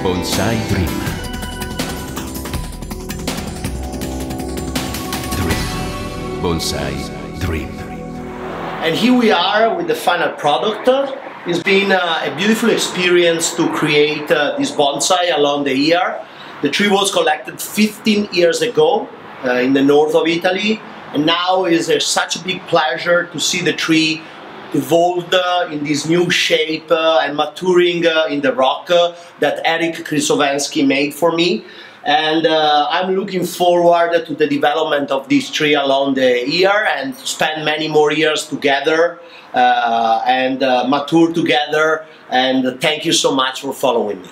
Bonsai Dream. Bonsai Dream. And here we are with the final product. It's been a beautiful experience to create this bonsai along the year. The tree was collected 15 years ago in the north of Italy, and now is such a big pleasure to see the tree evolved in this new shape and maturing in the rock that Eric Krysovensky made for me. And I'm looking forward to the development of this tree along the year and spend many more years together and mature together. And thank you so much for following me.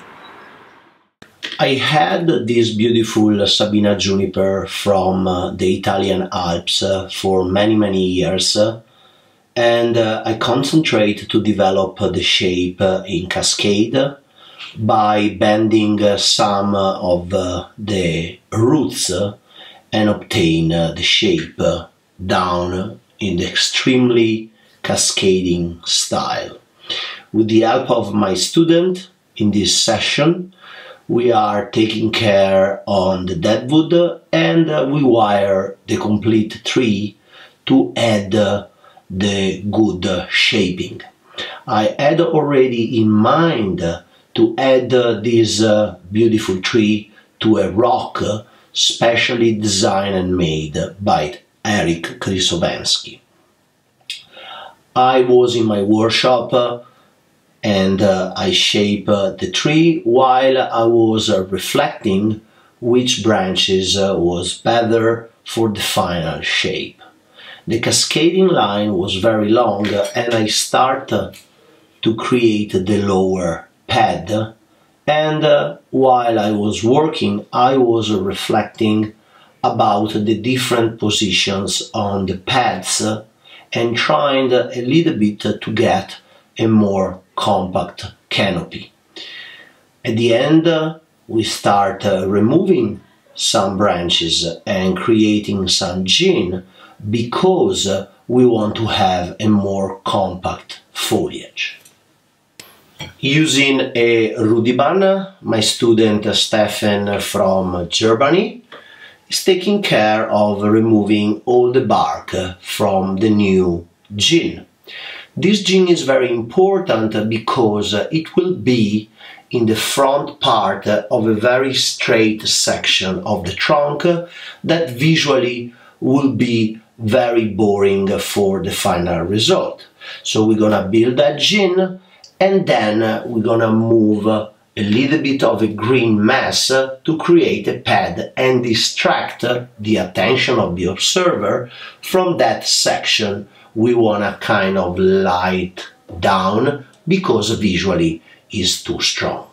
I had this beautiful Sabina juniper from the Italian Alps for many years, and I concentrate to develop the shape in cascade by bending some of the roots and obtain the shape down in the extremely cascading style. With the help of my student in this session, we are taking care on the deadwood and we wire the complete tree to add the good shaping. I had already in mind to add this beautiful tree to a rock specially designed and made by Eric Krysovensky. I was in my workshop and I shaped the tree while I was reflecting which branches was better for the final shape. The cascading line was very long and I started to create the lower pad, and while I was working I was reflecting about the different positions on the pads and trying a little bit to get a more compact canopy. At the end we start removing some branches and creating some gin because we want to have a more compact foliage. Using a Rudiban, my student Stefan from Germany is taking care of removing all the bark from the new gin. This gin is very important because it will be in the front part of a very straight section of the trunk that visually will be very boring for the final result. So we're gonna build that gin and then we're gonna move a little bit of a green mass to create a pad and distract the attention of the observer from that section we wanna kind of light down because visually is too strong.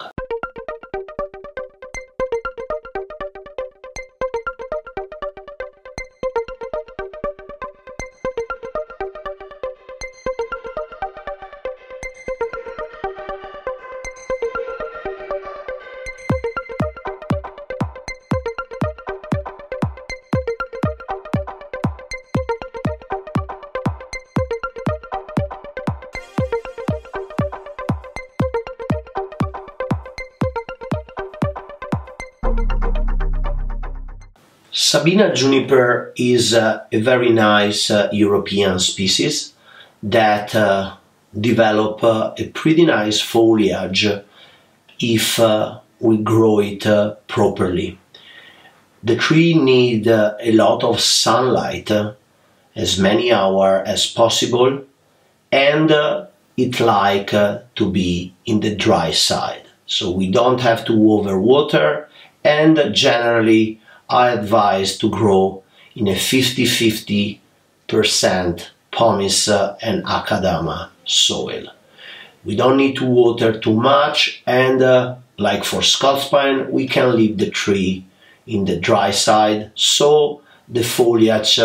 Sabina juniper is a very nice European species that develop a pretty nice foliage if we grow it properly. The tree needs a lot of sunlight, as many hours as possible, and it like to be in the dry side. So we don't have to overwater, and generally I advise to grow in a 50-50% pumice and akadama soil. We don't need to water too much, and like for Scots pine, we can leave the tree in the dry side so the foliage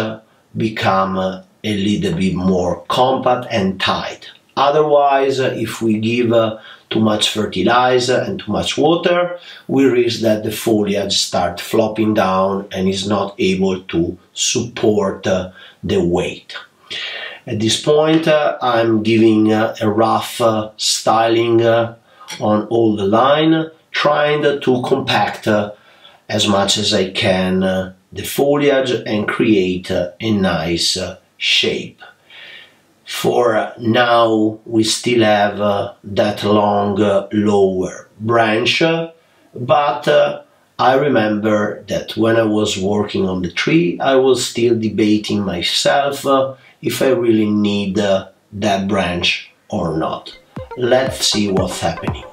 become a little bit more compact and tight. Otherwise, if we give too much fertilizer and too much water, we risk that the foliage start flopping down and is not able to support the weight. At this point, I'm giving a rough styling on all the line, trying to compact as much as I can the foliage and create a nice shape. For now we still have that long lower branch, but I remember that when I was working on the tree I was still debating myself if I really need that branch or not. Let's see what's happening.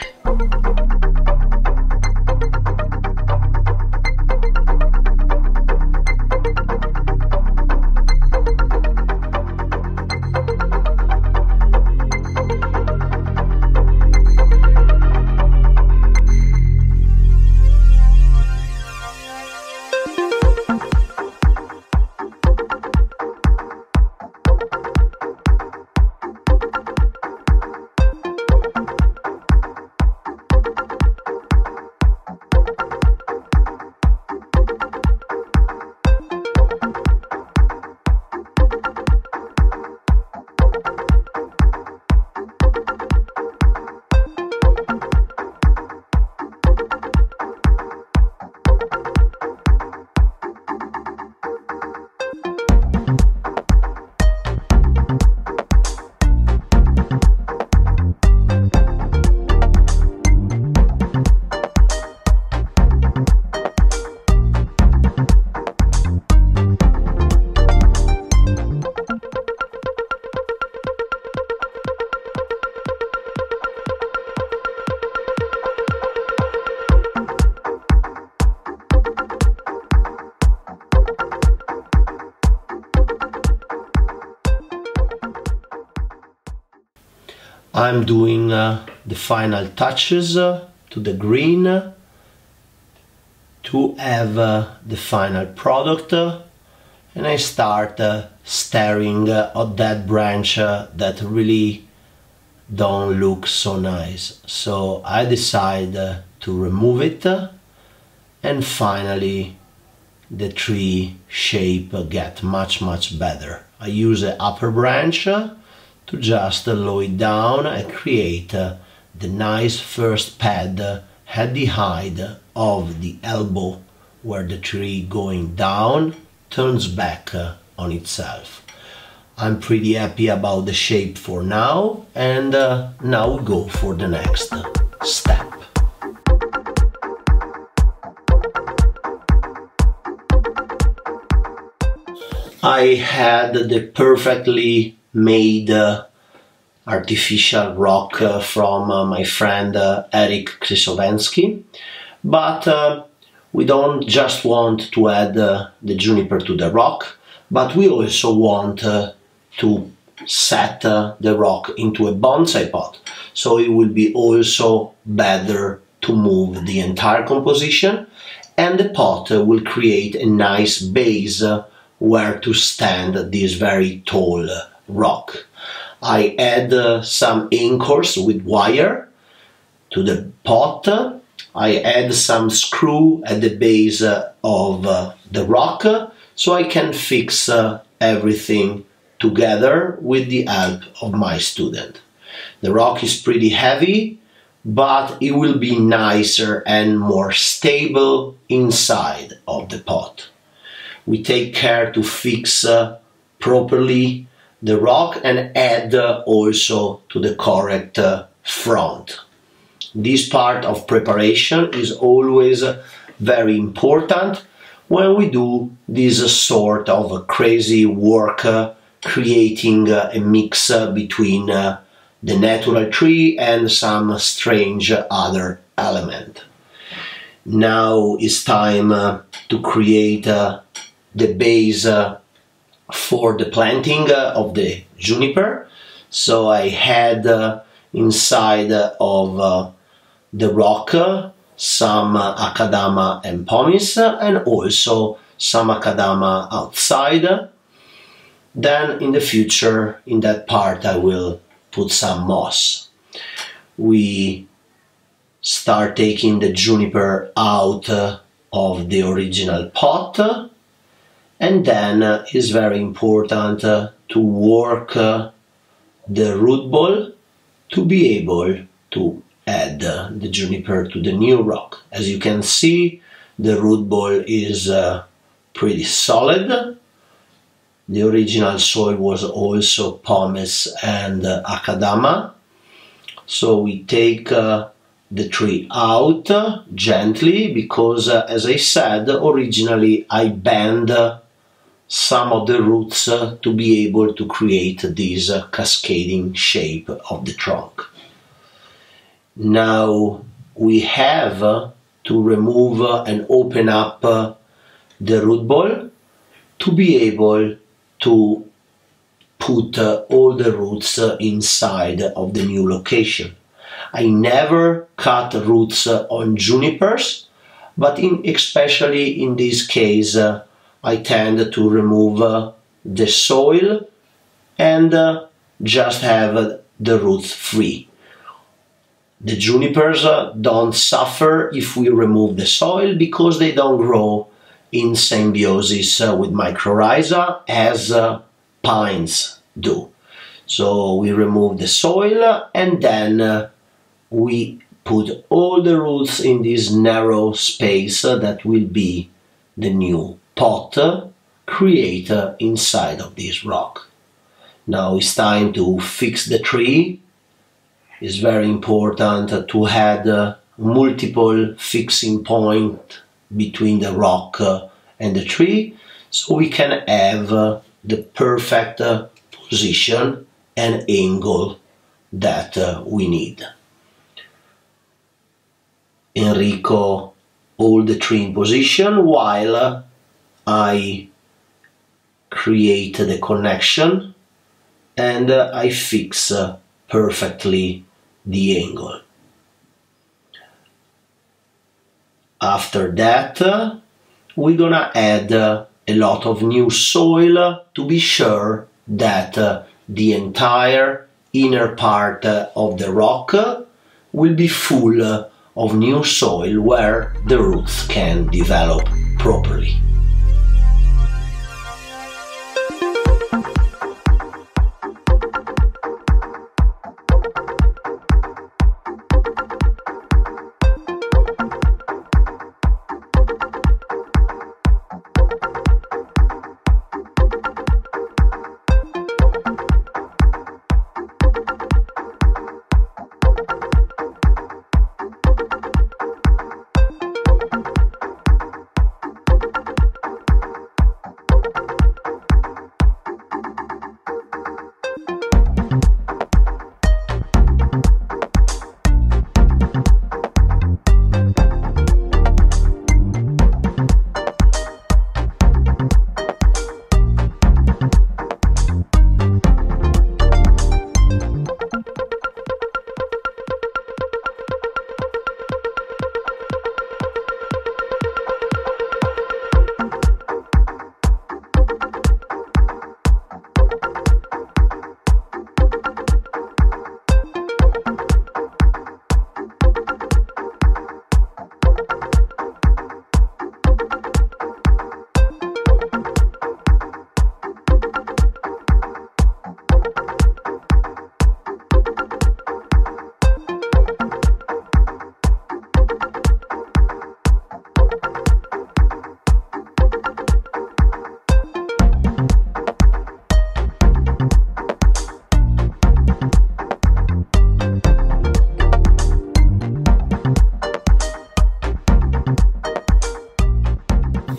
I'm doing the final touches to the green to have the final product, and I start staring at that branch that really don't look so nice. So I decide to remove it, and finally the tree shape get much better. I use the upper branch to just lower it down and create the nice first pad at the height of the elbow, where the tree going down turns back on itself. I'm pretty happy about the shape for now, and now we go for the next step. I had the perfectly made artificial rock from my friend Eric Krysovensky, but we don't just want to add the juniper to the rock, but we also want to set the rock into a bonsai pot, so it will be also better to move the entire composition, and the pot will create a nice base where to stand this very tall rock. I add some anchors with wire to the pot. I add some screw at the base of the rock, so I can fix everything together with the help of my student. The rock is pretty heavy, but it will be nicer and more stable inside of the pot. We take care to fix properly the rock and add also to the correct front. This part of preparation is always very important when we do this sort of crazy work, creating a mix between the natural tree and some strange other element. Now it's time to create the base for the planting of the juniper. So I had inside of the rock some akadama and pomace, and also some akadama outside. Then in the future, in that part, I will put some moss. We start taking the juniper out of the original pot, and then it's very important to work the root ball to be able to add the juniper to the new rock. As you can see, the root ball is pretty solid. The original soil was also pumice and akadama. So we take the tree out gently because, as I said, originally I bend some of the roots to be able to create this cascading shape of the trunk. Now we have to remove and open up the root ball to be able to put all the roots inside of the new location. I never cut roots on junipers, but especially in this case I tend to remove the soil and just have the roots free. The junipers don't suffer if we remove the soil because they don't grow in symbiosis with mycorrhiza as pines do. So we remove the soil and then we put all the roots in this narrow space that will be the new pot created inside of this rock. Now it's time to fix the tree. It's very important to add multiple fixing points between the rock and the tree so we can have the perfect position and angle that we need. Enrico hold the tree in position while I create the connection and I fix perfectly the angle. After that, we're gonna add a lot of new soil to be sure that the entire inner part of the rock will be full of new soil where the roots can develop properly.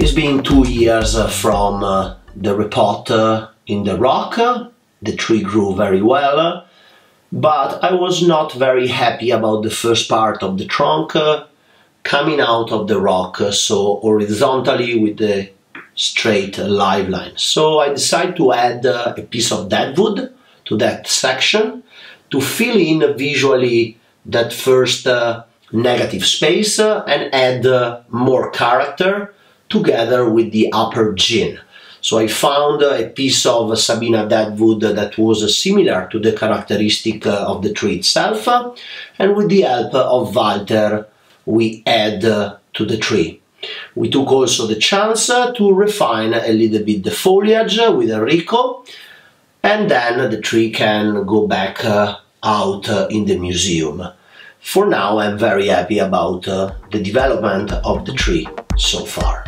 It's been 2 years from the repot in the rock. The tree grew very well, but I was not very happy about the first part of the trunk coming out of the rock, so horizontally with the straight live line. So I decided to add a piece of deadwood to that section to fill in visually that first negative space and add more character together with the upper gin. So I found a piece of Sabina deadwood that was similar to the characteristic of the tree itself, and with the help of Walter we add to the tree. We took also the chance to refine a little bit the foliage with Enrico, and then the tree can go back out in the museum. for now I'm very happy about the development of the tree so far.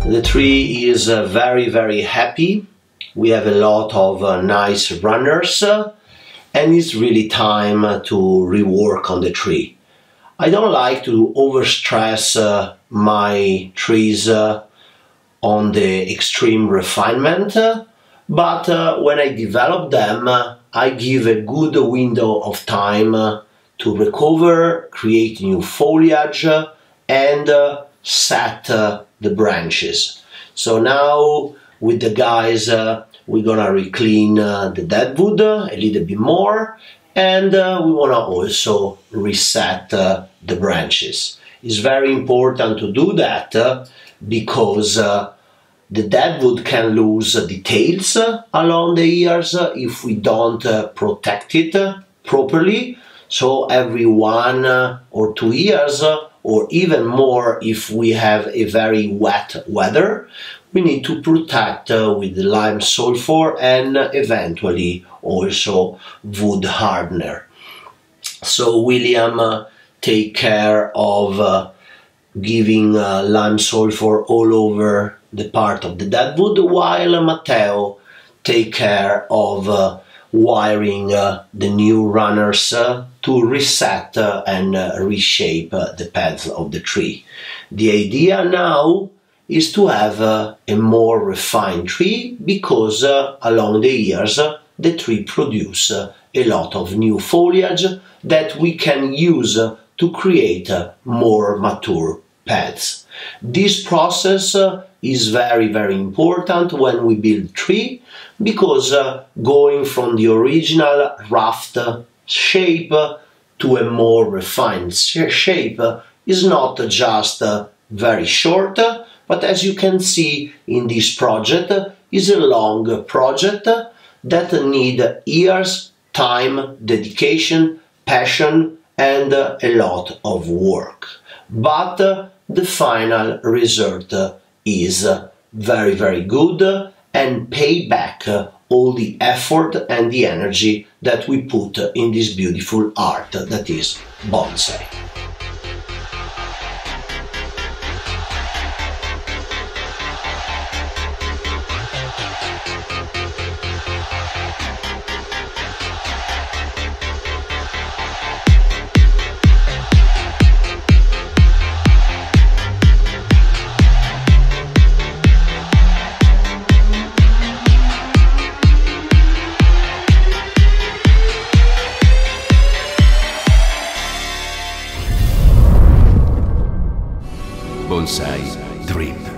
The tree is very happy. We have a lot of nice runners and it's really time to rework on the tree. I don't like to overstress my trees on the extreme refinement, but when I develop them, I give a good window of time to recover, create new foliage and set the branches. So now with the guys we're gonna reclean the dead wood a little bit more, and we wanna also reset the branches. It's very important to do that because the dead wood can lose details along the years if we don't protect it properly. So every 1 or 2 years, or even more if we have a very wet weather, we need to protect with lime sulfur and eventually also wood hardener. So William take care of giving lime sulfur all over the part of the dead wood, while Matteo take care of wiring the new runners to reset and reshape the path of the tree. The idea now is to have a more refined tree because along the years the tree produces a lot of new foliage that we can use to create more mature paths. This process is very important when we build tree, because going from the original raft shape to a more refined shape is not just very short, but as you can see in this project, is a long project that need years, time, dedication, passion and a lot of work. But the final result is very good and pay back all the effort and the energy that we put in this beautiful art that is bonsai. Bonsai Dream.